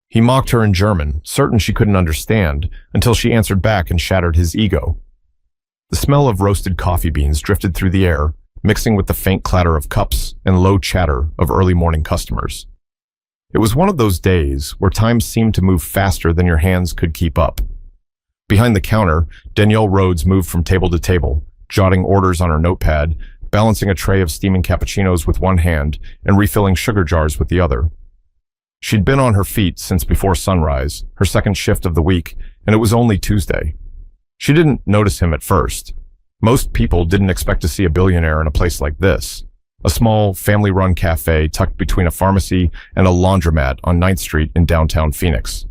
He mocked her in German, certain she couldn't understand, until she answered back and shattered his ego. The smell of roasted coffee beans drifted through the air, mixing with the faint clatter of cups and low chatter of early morning customers. It was one of those days where time seemed to move faster than your hands could keep up. Behind the counter, Danielle Rhodes moved from table to table, jotting orders on her notepad, balancing a tray of steaming cappuccinos with one hand and refilling sugar jars with the other. She'd been on her feet since before sunrise, her second shift of the week, and it was only Tuesday. She didn't notice him at first. Most people didn't expect to see a billionaire in a place like this, a small, family-run cafe tucked between a pharmacy and a laundromat on 9th Street in downtown Phoenix.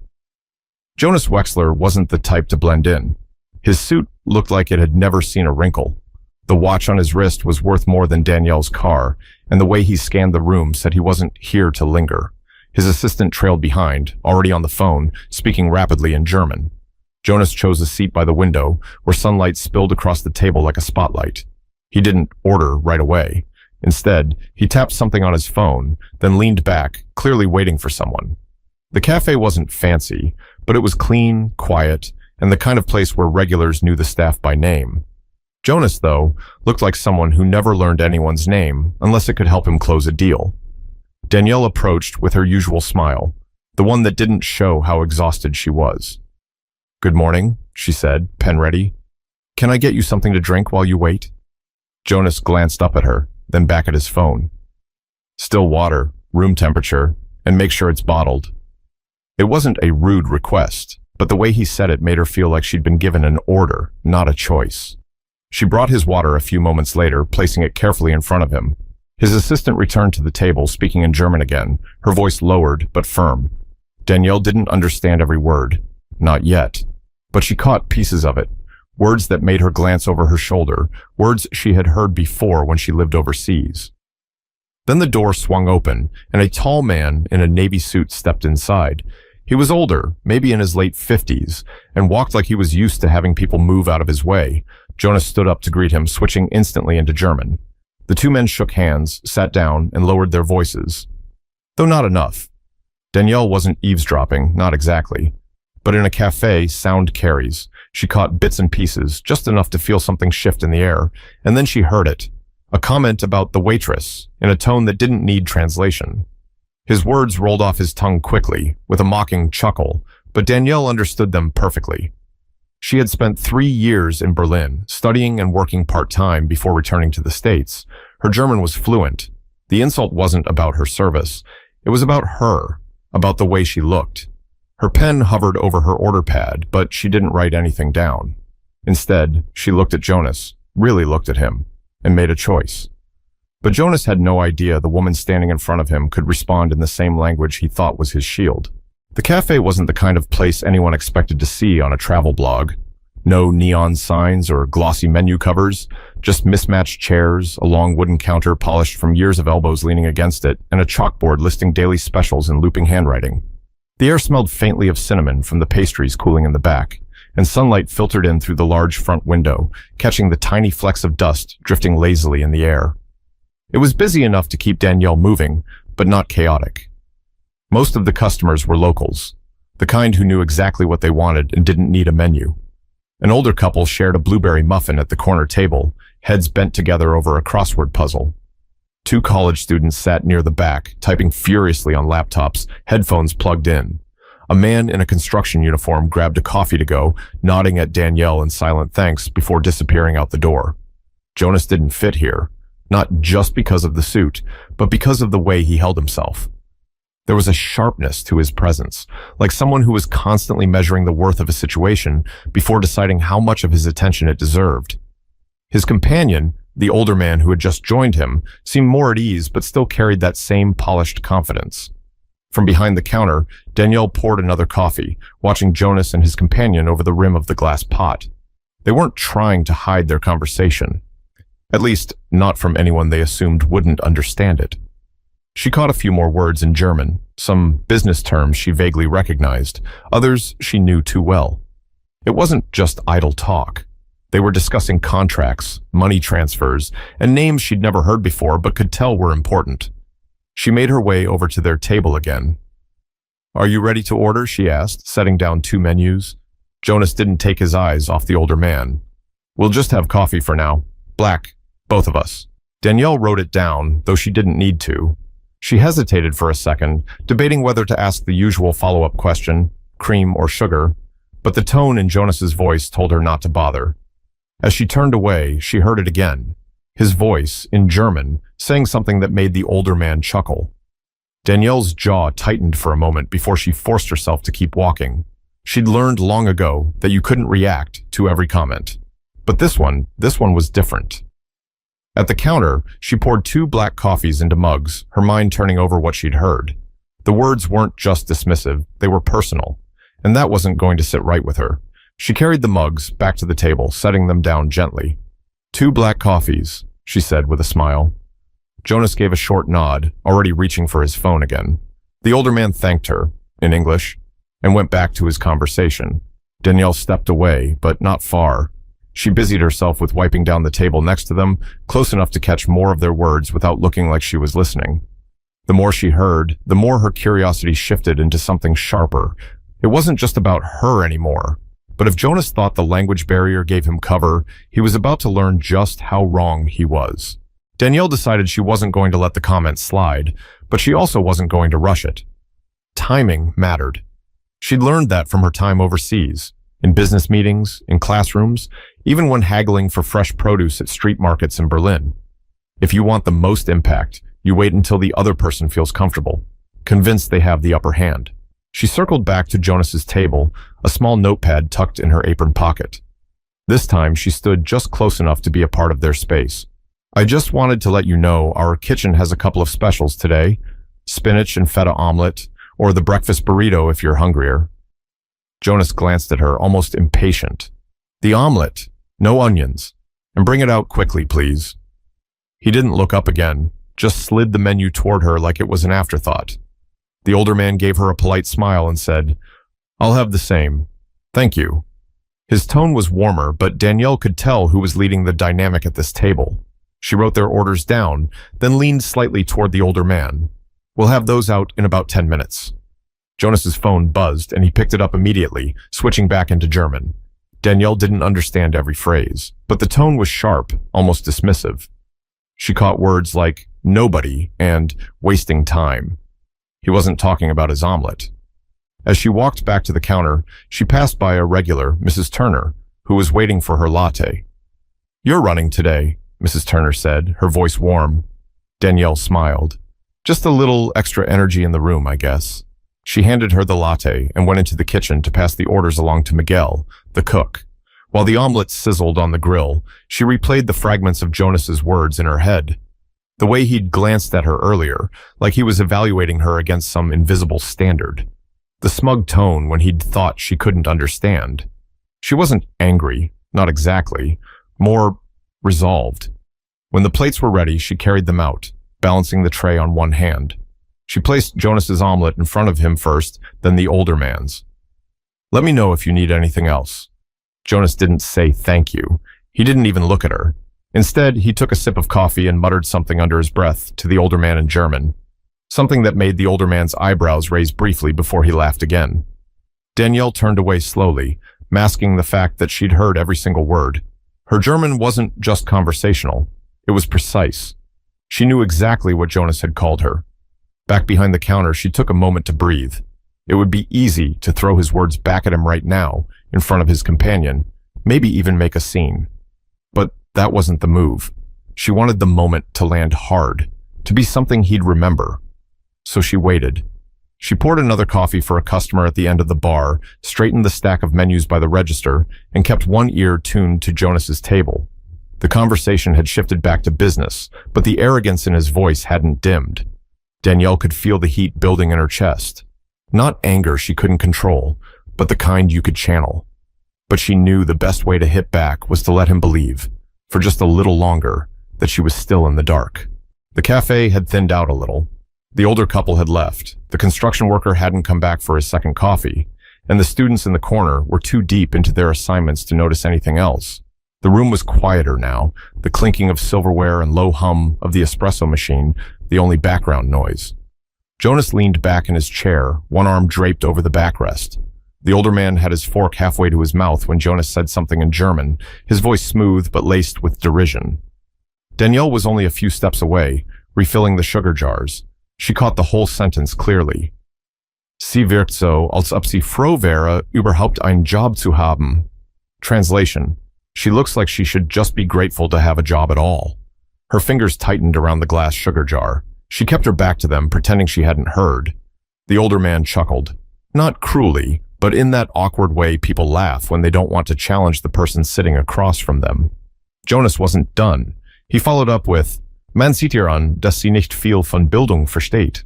Jonas Wexler wasn't the type to blend in. His suit looked like it had never seen a wrinkle. The watch on his wrist was worth more than Danielle's car, and the way he scanned the room said he wasn't here to linger. His assistant trailed behind, already on the phone, speaking rapidly in German. Jonas chose a seat by the window, where sunlight spilled across the table like a spotlight. He didn't order right away. Instead, he tapped something on his phone, then leaned back, clearly waiting for someone. The cafe wasn't fancy, but it was clean, quiet, and the kind of place where regulars knew the staff by name. Jonas, though, looked like someone who never learned anyone's name unless it could help him close a deal. Danielle approached with her usual smile, the one that didn't show how exhausted she was. "Good morning," she said, pen ready. "Can I get you something to drink while you wait?" Jonas glanced up at her, then back at his phone. "Still water, room temperature, and make sure it's bottled." It wasn't a rude request, but the way he said it made her feel like she'd been given an order, not a choice. She brought his water a few moments later, placing it carefully in front of him. His assistant returned to the table, speaking in German again, her voice lowered but firm. Danielle didn't understand every word. Not yet. But she caught pieces of it, words that made her glance over her shoulder, words she had heard before when she lived overseas. Then the door swung open, and a tall man in a navy suit stepped inside. He was older, maybe in his late 50s, and walked like he was used to having people move out of his way. Jonas stood up to greet him, switching instantly into German. The two men shook hands, sat down, and lowered their voices. Though not enough. Danielle wasn't eavesdropping, not exactly. But in a cafe, sound carries. She caught bits and pieces, just enough to feel something shift in the air, and then she heard it. A comment about the waitress, in a tone that didn't need translation. His words rolled off his tongue quickly, with a mocking chuckle, but Danielle understood them perfectly. She had spent 3 years in Berlin, studying and working part-time before returning to the States. Her German was fluent. The insult wasn't about her service. It was about her, about the way she looked. Her pen hovered over her order pad, but she didn't write anything down. Instead, she looked at Jonas, really looked at him, and made a choice. But Jonas had no idea the woman standing in front of him could respond in the same language he thought was his shield. The cafe wasn't the kind of place anyone expected to see on a travel blog. No neon signs or glossy menu covers, just mismatched chairs, a long wooden counter polished from years of elbows leaning against it, and a chalkboard listing daily specials in looping handwriting. The air smelled faintly of cinnamon from the pastries cooling in the back, and sunlight filtered in through the large front window, catching the tiny flecks of dust drifting lazily in the air. It was busy enough to keep Danielle moving, but not chaotic. Most of the customers were locals, the kind who knew exactly what they wanted and didn't need a menu. An older couple shared a blueberry muffin at the corner table, heads bent together over a crossword puzzle. 2 college students sat near the back, typing furiously on laptops, headphones plugged in. A man in a construction uniform grabbed a coffee to go, nodding at Danielle in silent thanks before disappearing out the door. Jonas didn't fit here, not just because of the suit, but because of the way he held himself. There was a sharpness to his presence, like someone who was constantly measuring the worth of a situation before deciding how much of his attention it deserved. His companion, the older man who had just joined him, seemed more at ease but still carried that same polished confidence. From behind the counter, Danielle poured another coffee, watching Jonas and his companion over the rim of the glass pot. They weren't trying to hide their conversation. At least, not from anyone they assumed wouldn't understand it. She caught a few more words in German, some business terms she vaguely recognized, others she knew too well. It wasn't just idle talk. They were discussing contracts, money transfers, and names she'd never heard before but could tell were important. She made her way over to their table again. "Are you ready to order?" she asked, setting down two menus. Jonas didn't take his eyes off the older man. "We'll just have coffee for now. Black, both of us." Danielle wrote it down, though she didn't need to. She hesitated for a second, debating whether to ask the usual follow-up question, cream or sugar, but the tone in Jonas's voice told her not to bother. As she turned away, she heard it again. His voice, in German, saying something that made the older man chuckle. Danielle's jaw tightened for a moment before she forced herself to keep walking. She'd learned long ago that you couldn't react to every comment. But this one was different. At the counter, she poured 2 black coffees into mugs, her mind turning over what she'd heard. The words weren't just dismissive, they were personal, and that wasn't going to sit right with her. She carried the mugs back to the table, setting them down gently. 2 black coffees, she said with a smile. Jonas gave a short nod, already reaching for his phone again. The older man thanked her, in English, and went back to his conversation. Danielle stepped away, but not far. She busied herself with wiping down the table next to them, close enough to catch more of their words without looking like she was listening. The more she heard, the more her curiosity shifted into something sharper. It wasn't just about her anymore. But if Jonas thought the language barrier gave him cover, he was about to learn just how wrong he was. Danielle decided she wasn't going to let the comment slide, but she also wasn't going to rush it. Timing mattered. She'd learned that from her time overseas, in business meetings, in classrooms, even when haggling for fresh produce at street markets in Berlin. If you want the most impact, you wait until the other person feels comfortable, convinced they have the upper hand. She circled back to Jonas's table, a small notepad tucked in her apron pocket. This time, she stood just close enough to be a part of their space. "I just wanted to let you know our kitchen has a couple of specials today. Spinach and feta omelet, or the breakfast burrito if you're hungrier." Jonas glanced at her, almost impatient. "The omelet, no onions, and bring it out quickly, please." He didn't look up again, just slid the menu toward her like it was an afterthought. The older man gave her a polite smile and said, "I'll have the same. Thank you." His tone was warmer, but Danielle could tell who was leading the dynamic at this table. She wrote their orders down, then leaned slightly toward the older man. "We'll have those out in about 10 minutes. Jonas's phone buzzed, and he picked it up immediately, switching back into German. Danielle didn't understand every phrase, but the tone was sharp, almost dismissive. She caught words like nobody and wasting time. He wasn't talking about his omelet. As she walked back to the counter, she passed by a regular, Mrs. Turner, who was waiting for her latte. "You're running today," Mrs. Turner said, her voice warm. Danielle smiled. "Just a little extra energy in the room, I guess." She handed her the latte and went into the kitchen to pass the orders along to Miguel, the cook. While the omelet sizzled on the grill, she replayed the fragments of Jonas's words in her head. The way he'd glanced at her earlier, like he was evaluating her against some invisible standard. The smug tone when he'd thought she couldn't understand. She wasn't angry, not exactly, more resolved. When the plates were ready, she carried them out, balancing the tray on one hand. She placed Jonas's omelet in front of him first, then the older man's. "Let me know if you need anything else." Jonas didn't say thank you. He didn't even look at her. Instead, he took a sip of coffee and muttered something under his breath to the older man in German, something that made the older man's eyebrows raise briefly before he laughed again. Danielle turned away slowly, masking the fact that she'd heard every single word. Her German wasn't just conversational. It was precise. She knew exactly what Jonas had called her. Back behind the counter, she took a moment to breathe. It would be easy to throw his words back at him right now, in front of his companion, maybe even make a scene. But that wasn't the move. She wanted the moment to land hard, to be something he'd remember. So she waited. She poured another coffee for a customer at the end of the bar, straightened the stack of menus by the register, and kept one ear tuned to Jonas's table. The conversation had shifted back to business, but the arrogance in his voice hadn't dimmed. Danielle could feel the heat building in her chest. Not anger she couldn't control, but the kind you could channel. But she knew the best way to hit back was to let him believe, for just a little longer, that she was still in the dark. The cafe had thinned out a little. The older couple had left, the construction worker hadn't come back for his second coffee, and the students in the corner were too deep into their assignments to notice anything else. The room was quieter now, the clinking of silverware and low hum of the espresso machine the only background noise. Jonas leaned back in his chair, one arm draped over the backrest. The older man had his fork halfway to his mouth when Jonas said something in German, his voice smooth but laced with derision. Danielle was only a few steps away, refilling the sugar jars. She caught the whole sentence clearly. Sie wirkt so, als ob sie froh wäre, überhaupt einen Job zu haben. Translation: she looks like she should just be grateful to have a job at all. Her fingers tightened around the glass sugar jar. She kept her back to them, pretending she hadn't heard. The older man chuckled. Not cruelly, but in that awkward way people laugh when they don't want to challenge the person sitting across from them. Jonas wasn't done. He followed up with, Man sieht ihr an, dass sie nicht viel von Bildung versteht.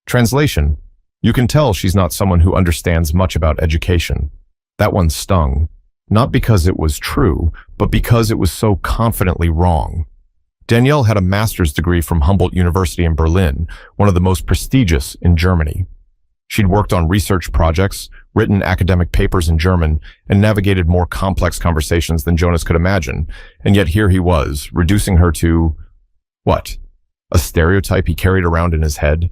Translation: you can tell she's not someone who understands much about education. That one stung. Not because it was true, but because it was so confidently wrong. Danielle had a master's degree from Humboldt University in Berlin, one of the most prestigious in Germany. She'd worked on research projects, written academic papers in German, and navigated more complex conversations than Jonas could imagine, and yet here he was, reducing her to, what? A stereotype he carried around in his head?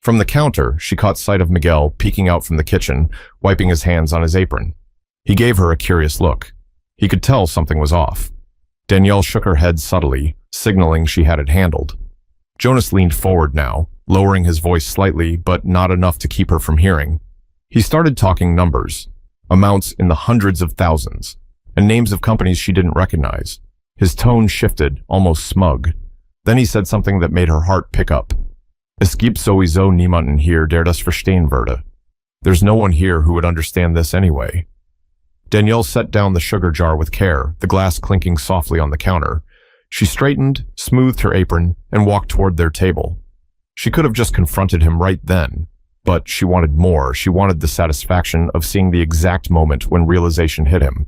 From the counter, she caught sight of Miguel peeking out from the kitchen, wiping his hands on his apron. He gave her a curious look. He could tell something was off. Danielle shook her head subtly, signaling she had it handled. Jonas leaned forward now, lowering his voice slightly, but not enough to keep her from hearing. He started talking numbers, amounts in the hundreds of thousands, and names of companies she didn't recognize. His tone shifted, almost smug. Then he said something that made her heart pick up. Es gibt sowieso niemanden hier, der das verstehen würde. There's no one here who would understand this anyway. Danielle set down the sugar jar with care, the glass clinking softly on the counter. She straightened, smoothed her apron, and walked toward their table. She could have just confronted him right then, but she wanted more. She wanted the satisfaction of seeing the exact moment when realization hit him.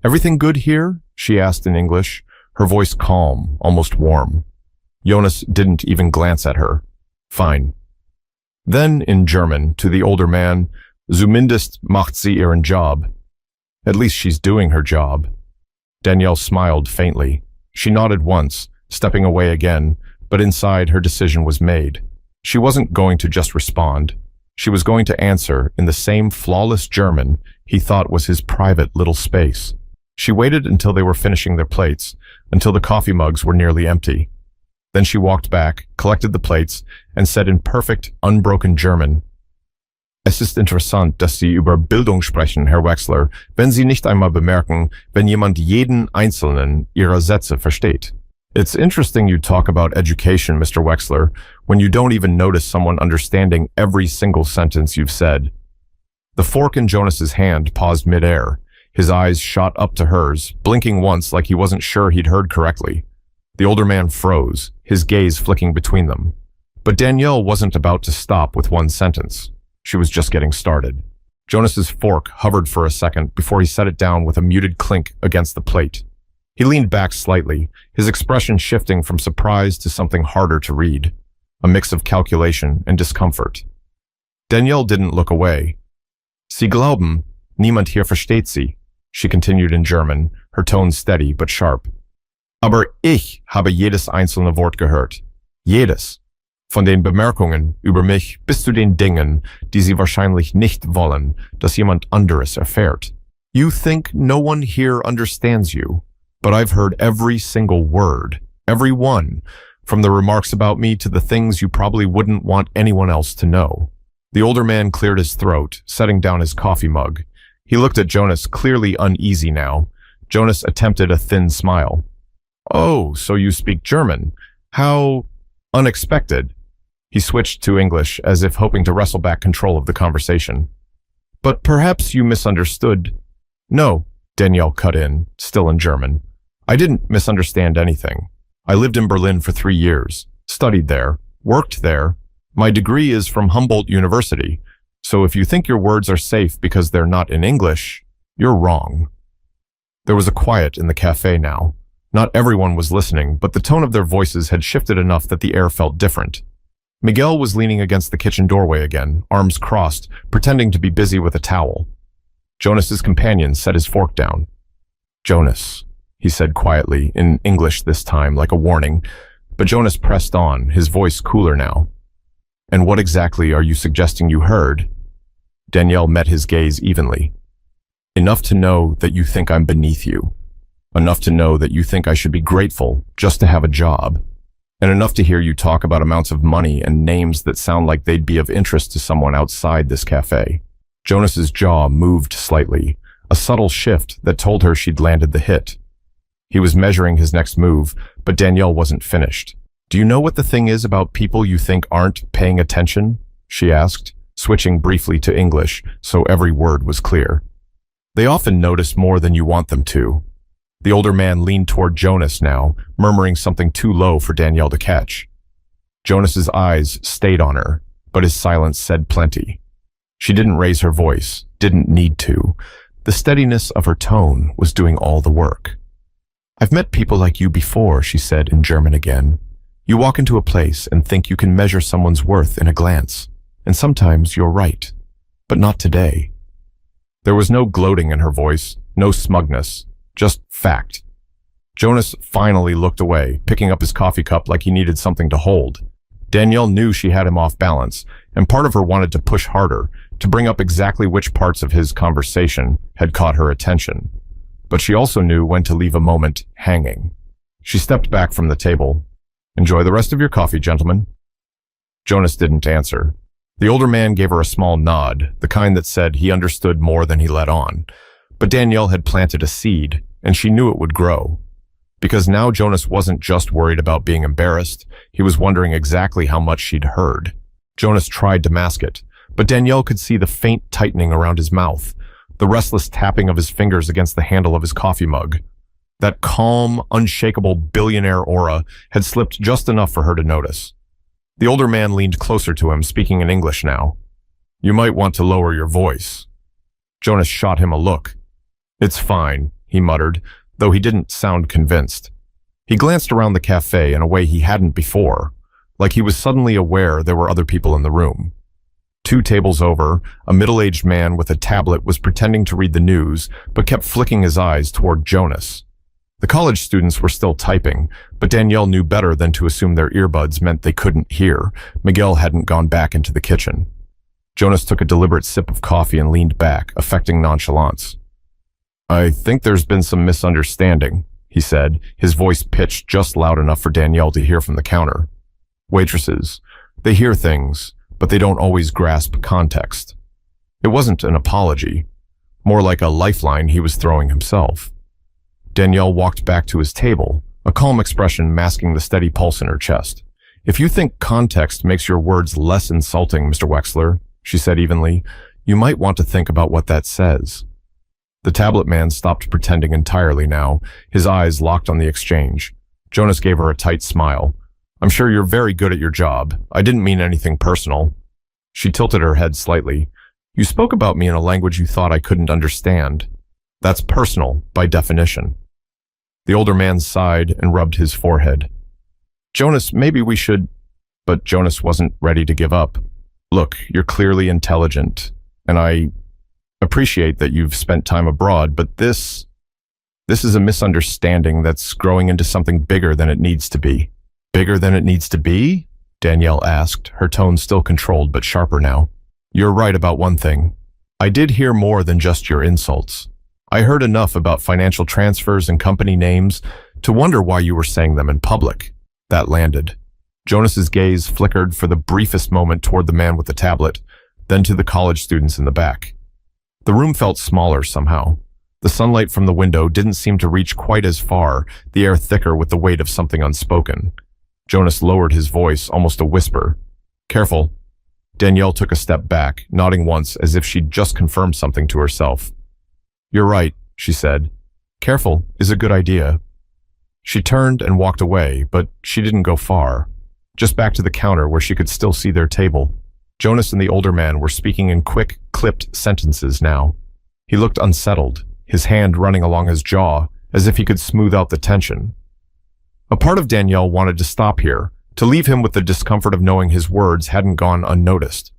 Everything good here? She asked in English, her voice calm, almost warm. Jonas didn't even glance at her. Fine. Then, in German, to the older man, Zumindest macht sie ihren Job. At least she's doing her job. Danielle smiled faintly. She nodded once, stepping away again, but inside her decision was made. She wasn't going to just respond. She was going to answer in the same flawless German he thought was his private little space. She waited until they were finishing their plates, until the coffee mugs were nearly empty. Then she walked back, collected the plates, and said in perfect, unbroken German, Es ist interessant, dass Sie über Bildung sprechen, Herr Wechsler, wenn Sie nicht einmal bemerken, wenn jemand jeden einzelnen Ihrer Sätze versteht. It's interesting you talk about education, Mr. Wechsler, when you don't even notice someone understanding every single sentence you've said. The fork in Jonas's hand paused midair. His eyes shot up to hers, blinking once like he wasn't sure he'd heard correctly. The older man froze, his gaze flicking between them. But Danielle wasn't about to stop with one sentence. She was just getting started. Jonas's fork hovered for a second before he set it down with a muted clink against the plate. He leaned back slightly, his expression shifting from surprise to something harder to read, a mix of calculation and discomfort. Danielle didn't look away. Sie glauben, niemand hier versteht Sie, she continued in German, her tone steady but sharp. Aber ich habe jedes einzelne Wort gehört. Jedes. Von den Bemerkungen über mich bis zu den Dingen, die Sie wahrscheinlich nicht wollen, dass jemand anderes erfährt. You think no one here understands you, but I've heard every single word, every one, from the remarks about me to the things you probably wouldn't want anyone else to know. The older man cleared his throat, setting down his coffee mug. He looked at Jonas, clearly uneasy now. Jonas attempted a thin smile. Oh, so you speak German. How unexpected. He switched to English, as if hoping to wrestle back control of the conversation. But perhaps you misunderstood. No, Danielle cut in, still in German. I didn't misunderstand anything. I lived in Berlin for 3 years, studied there, worked there. My degree is from Humboldt University, so if you think your words are safe because they're not in English, you're wrong. There was a quiet in the cafe now. Not everyone was listening, but the tone of their voices had shifted enough that the air felt different. Miguel was leaning against the kitchen doorway again, arms crossed, pretending to be busy with a towel. Jonas's companion set his fork down. Jonas, he said quietly, in English this time, like a warning, but Jonas pressed on, his voice cooler now. And what exactly are you suggesting you heard? Danielle met his gaze evenly. Enough to know that you think I'm beneath you. Enough to know that you think I should be grateful just to have a job. And enough to hear you talk about amounts of money and names that sound like they'd be of interest to someone outside this cafe. Jonas's jaw moved slightly, a subtle shift that told her she'd landed the hit. He was measuring his next move, but Danielle wasn't finished. Do you know what the thing is about people you think aren't paying attention? She asked, switching briefly to English so every word was clear. They often notice more than you want them to. The older man leaned toward Jonas now, murmuring something too low for Danielle to catch. Jonas's eyes stayed on her, but his silence said plenty. She didn't raise her voice, didn't need to. The steadiness of her tone was doing all the work. I've met people like you before, she said in German again. You walk into a place and think you can measure someone's worth in a glance. And sometimes you're right, but not today. There was no gloating in her voice, no smugness, just fact. Jonas finally looked away, picking up his coffee cup like he needed something to hold. Danielle knew she had him off balance, and part of her wanted to push harder, to bring up exactly which parts of his conversation had caught her attention. But she also knew when to leave a moment hanging. She stepped back from the table. Enjoy the rest of your coffee, gentlemen. Jonas didn't answer. The older man gave her a small nod, the kind that said he understood more than he let on. But Danielle had planted a seed, and she knew it would grow. Because now Jonas wasn't just worried about being embarrassed, he was wondering exactly how much she'd heard. Jonas tried to mask it, but Danielle could see the faint tightening around his mouth, the restless tapping of his fingers against the handle of his coffee mug. That calm, unshakable billionaire aura had slipped just enough for her to notice. The older man leaned closer to him, speaking in English now. You might want to lower your voice. Jonas shot him a look. It's fine, he muttered, though he didn't sound convinced. He glanced around the cafe in a way he hadn't before, like he was suddenly aware there were other people in the room. 2 tables over, a middle-aged man with a tablet was pretending to read the news, but kept flicking his eyes toward Jonas. The college students were still typing, but Danielle knew better than to assume their earbuds meant they couldn't hear. Miguel hadn't gone back into the kitchen. Jonas took a deliberate sip of coffee and leaned back, affecting nonchalance. I think there's been some misunderstanding, he said, his voice pitched just loud enough for Danielle to hear from the counter. Waitresses, they hear things, but they don't always grasp context. It wasn't an apology, more like a lifeline he was throwing himself. Danielle walked back to his table, a calm expression masking the steady pulse in her chest. If you think context makes your words less insulting, Mr. Wexler, she said evenly, you might want to think about what that says. The tablet man stopped pretending entirely now, his eyes locked on the exchange. Jonas gave her a tight smile. I'm sure you're very good at your job. I didn't mean anything personal. She tilted her head slightly. You spoke about me in a language you thought I couldn't understand. That's personal, by definition. The older man sighed and rubbed his forehead. Jonas, maybe we should... But Jonas wasn't ready to give up. Look, you're clearly intelligent, and I appreciate that you've spent time abroad, but this is a misunderstanding that's growing into something bigger than it needs to be. Bigger than it needs to be? Danielle asked, her tone still controlled but sharper now. You're right about one thing. I did hear more than just your insults. I heard enough about financial transfers and company names to wonder why you were saying them in public. That landed. Jonas's gaze flickered for the briefest moment toward the man with the tablet, then to the college students in the back. The room felt smaller somehow. The sunlight from the window didn't seem to reach quite as far, the air thicker with the weight of something unspoken. Jonas lowered his voice, almost a whisper. Careful. Danielle took a step back, nodding once as if she'd just confirmed something to herself. You're right, she said. Careful is a good idea. She turned and walked away, but she didn't go far. Just back to the counter where she could still see their table. Jonas and the older man were speaking in quick, clipped sentences now. He looked unsettled, his hand running along his jaw, as if he could smooth out the tension. A part of Danielle wanted to stop here, to leave him with the discomfort of knowing his words hadn't gone unnoticed.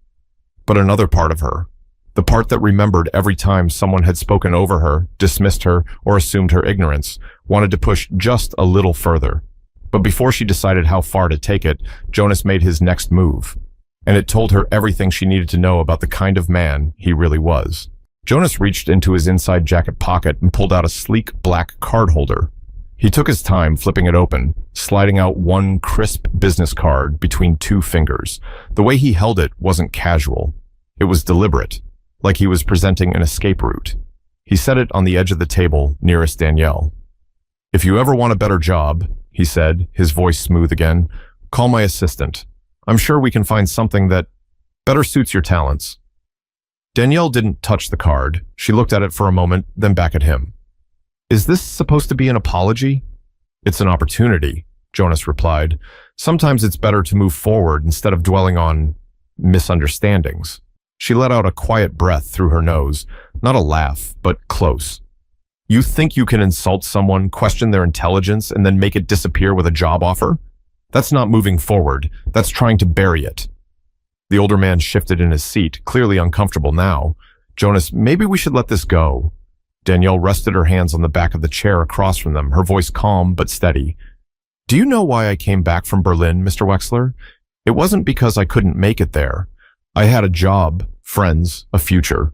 But another part of her, the part that remembered every time someone had spoken over her, dismissed her, or assumed her ignorance, wanted to push just a little further. But before she decided how far to take it, Jonas made his next move. and it told her everything she needed to know about the kind of man he really was. Jonas reached into his inside jacket pocket and pulled out a sleek black card holder. He took his time flipping it open, sliding out one crisp business card between two fingers. The way he held it wasn't casual. It was deliberate, like he was presenting an escape route. He set it on the edge of the table nearest Danielle. "If you ever want a better job," he said, his voice smooth again, "call my assistant. I'm sure we can find something that better suits your talents." Danielle didn't touch the card. She looked at it for a moment, then back at him. "Is this supposed to be an apology?" "It's an opportunity," Jonas replied. "Sometimes it's better to move forward instead of dwelling on misunderstandings." She let out a quiet breath through her nose, not a laugh, but close. "You think you can insult someone, question their intelligence, and then make it disappear with a job offer? That's not moving forward. That's trying to bury it." The older man shifted in his seat, clearly uncomfortable now. "Jonas, maybe we should let this go." Danielle rested her hands on the back of the chair across from them, her voice calm but steady. "Do you know why I came back from Berlin, Mr. Wexler? It wasn't because I couldn't make it there. I had a job, friends, a future.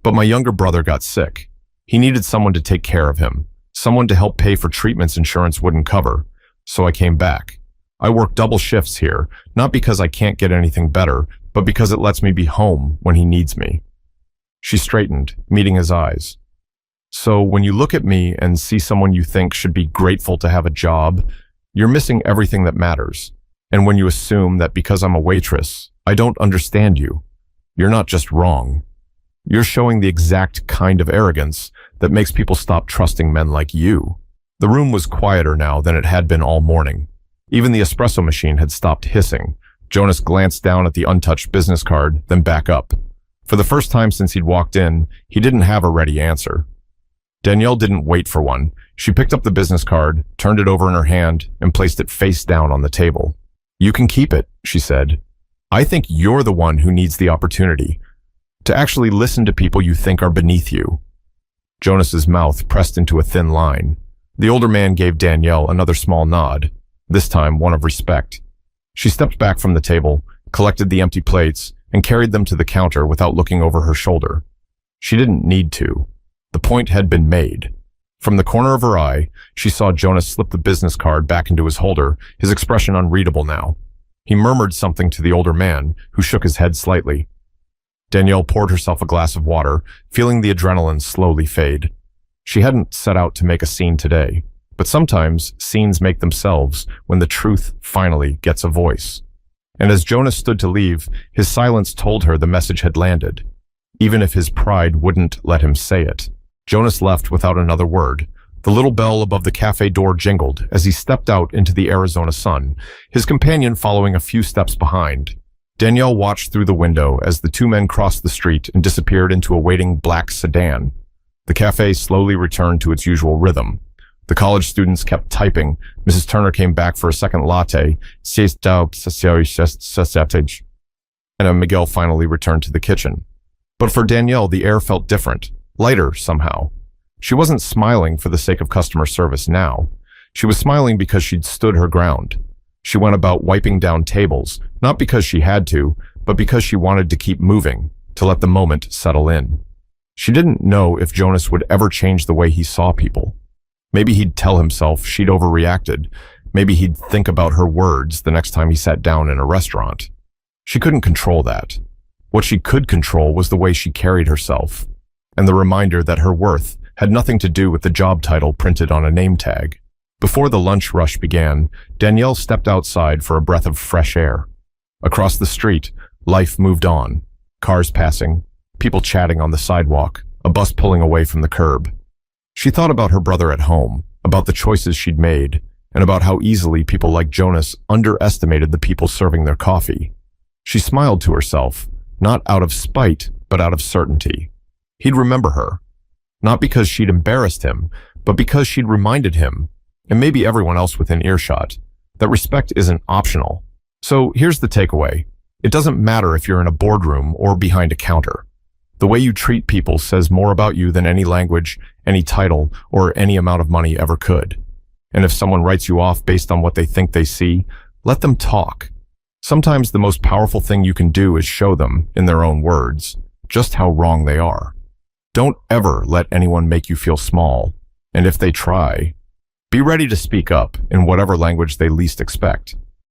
But my younger brother got sick. He needed someone to take care of him, someone to help pay for treatments insurance wouldn't cover. So I came back. I work double shifts here, not because I can't get anything better, but because it lets me be home when he needs me." She straightened, meeting his eyes. "So when you look at me and see someone you think should be grateful to have a job, you're missing everything that matters. And when you assume that because I'm a waitress, I don't understand you, you're not just wrong. You're showing the exact kind of arrogance that makes people stop trusting men like you." The room was quieter now than it had been all morning. Even the espresso machine had stopped hissing. Jonas glanced down at the untouched business card, then back up. For the first time since he'd walked in, he didn't have a ready answer. Danielle didn't wait for one. She picked up the business card, turned it over in her hand, and placed it face down on the table. "You can keep it," she said. "I think you're the one who needs the opportunity to actually listen to people you think are beneath you." Jonas's mouth pressed into a thin line. The older man gave Danielle another small nod, this time one of respect. She stepped back from the table, collected the empty plates, and carried them to the counter without looking over her shoulder. She didn't need to. The point had been made. From the corner of her eye, she saw Jonas slip the business card back into his holder, his expression unreadable now. He murmured something to the older man, who shook his head slightly. Danielle poured herself a glass of water, feeling the adrenaline slowly fade. She hadn't set out to make a scene today, but sometimes scenes make themselves when the truth finally gets a voice. And as Jonas stood to leave, his silence told her the message had landed, even if his pride wouldn't let him say it. Jonas left without another word. The little bell above the cafe door jingled as he stepped out into the Arizona sun, his companion following a few steps behind. Danielle watched through the window as the two men crossed the street and disappeared into a waiting black sedan. The cafe slowly returned to its usual rhythm. The college students kept typing. Mrs. Turner came back for a second latte, and Miguel finally returned to the kitchen. But for Danielle, the air felt different, lighter somehow. She wasn't smiling for the sake of customer service now. She was smiling because she'd stood her ground. She went about wiping down tables, not because she had to, but because she wanted to keep moving, to let the moment settle in. She didn't know if Jonas would ever change the way he saw people. Maybe he'd tell himself she'd overreacted. Maybe he'd think about her words the next time he sat down in a restaurant. She couldn't control that. What she could control was the way she carried herself, and the reminder that her worth had nothing to do with the job title printed on a name tag. Before the lunch rush began, Danielle stepped outside for a breath of fresh air. Across the street, life moved on. Cars passing, people chatting on the sidewalk, a bus pulling away from the curb. She thought about her brother at home, about the choices she'd made, and about how easily people like Jonas underestimated the people serving their coffee. She smiled to herself, not out of spite, but out of certainty. He'd remember her. Not because she'd embarrassed him, but because she'd reminded him, and maybe everyone else within earshot, that respect isn't optional. So here's the takeaway. It doesn't matter if you're in a boardroom or behind a counter. The way you treat people says more about you than any language, any title, or any amount of money ever could. And if someone writes you off based on what they think they see, let them talk. Sometimes the most powerful thing you can do is show them, in their own words, just how wrong they are. Don't ever let anyone make you feel small, and if they try, be ready to speak up in whatever language they least expect.